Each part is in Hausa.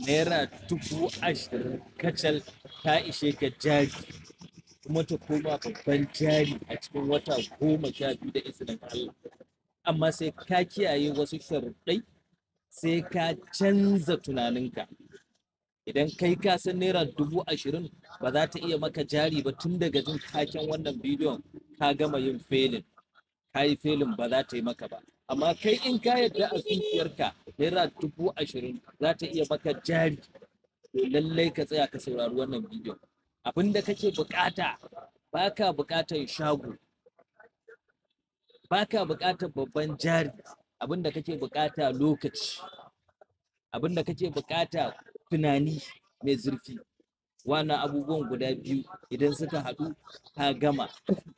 naira 20,000 kacal ta ishe ka jari, kuma ta koma babban jari a cikin wata 12 da izinin Allah. Amma sai ka kiyaye wasu sharuɗai, sai ka canza tunaninka. Idan kai ka san naira 20,000 ba za ta iya maka jari ba, tun daga jin taken wannan bidiyon ka gama yin felin, ka yi felin, ba za ta yi maka ba. Amma kai in ka yadda a zuciyarka naira 20,000 za ta iya maka jari, to lallai ka tsaya ka saurari wannan bidiyon. Abin da kake bukata, baka bukatar shago, baka bukatar babban jari. Abin da kake bukata lokaci, abin da kake bukata tunani mai zurfi. Wannan abubuwan guda biyu idan suka haɗu, ka gama.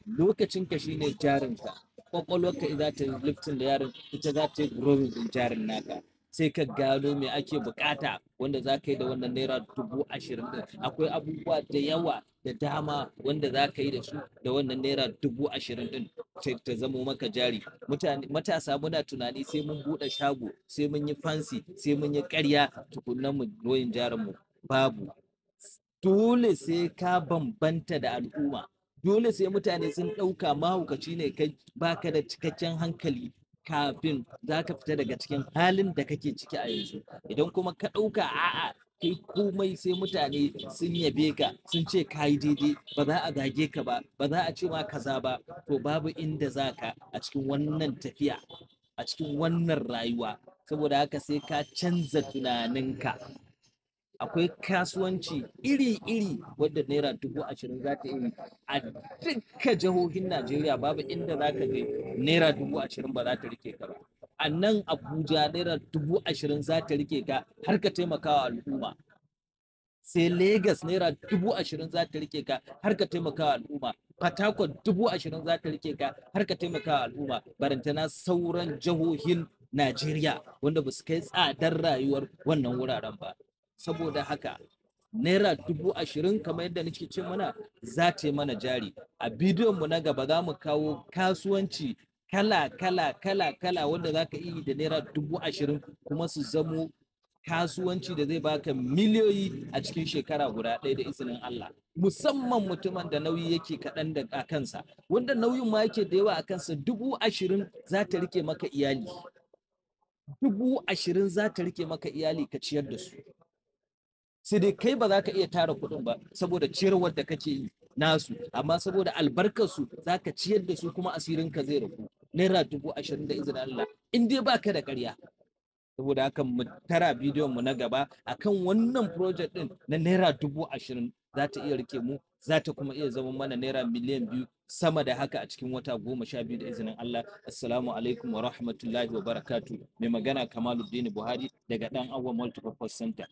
Lokacinka shine jarinka, kwakwalwarka za ta yi liftin da yaron, ita za ta yi growing din jarin naka. Sai ka gano me ake bukata wanda za ka yi da wannan naira 20,000 din. Akwai abubuwa da yawa da dama wanda za ka yi da su da wannan naira 20,000 din, sai ta zamo maka jari. Matasa muna tunani sai mun buɗe shago, sai mun yi fansi, sai mun yi ƙarya tukunna mu royin jarinmu. Babu. Dole sai ka bambanta da al'umma. Dole sai mutane sun ɗauka mahaukaci ne kai, baka da cikakken hankali, kafin za ka fita daga cikin halin da kake ciki a yanzu. Idan kuma ka ɗauka a'a kai komai sai mutane sun yabe ka, sun ce ka yi daidai, ba za a zage ka ba, ba za a ce ma kaza ba, to babu inda za ka a cikin wannan tafiya, a cikin wannan rayuwa. Saboda haka sai ka canza tunaninka. Akwai kasuwanci iri-iri wadda naira 20,000 za ta yi a dukkan jihohin Najeriya. Babu inda za ka je naira 20,000 ba za ta rike ka ba. A nan Abuja naira 20,000 za ta rike ka har ka taimaka wa al'umma. Sai Legas naira 20,000 za ta rike ka har ka taimaka wa al'umma. Port Harcourt 20,000 za ta rike ka har ka taimaka wa al'umma. Barantana sauran jihohin Najeriya wanda ba su kai tsadar rayuwar wannan wuraren ba. Saboda haka naira 20,000 kamar yadda nake ce mana, za ta yi mana jari. A bidiyon mu na gaba za mu kawo kasuwanci kala wanda za ka yi da naira 20,000 kuma su zamo kasuwanci da zai baka miliyoyi a cikin shekara guda ɗaya da izinin Allah. Musamman mutumin da nauyi yake kaɗan da a kansa, wanda nauyin ma yake da yawa a kansa. 20,000 za ta rike maka iyali, 20,000 za ta rike maka iyali ka ciyar da su. Sai dai kai ba za ka iya tara kuɗin ba saboda ciyarwar da kake yi nasu, amma saboda albarkarsu za ka ciyar da su kuma asirinka zai ragu. Naira 20,000 da izinin Allah, in dai baka da ƙarya. Saboda haka mu tara bidiyon mu na gaba akan wannan project din na naira 20,000. Za ta iya rike mu, za ta kuma iya zama mana naira miliyan 2 sama da haka a cikin wata 12 da izinin Allah. Assalamu alaikum wa rahmatullahi wa barakatuh. Mai magana Kamaluddin Buhari daga Dan Awwa Multipurpose Center.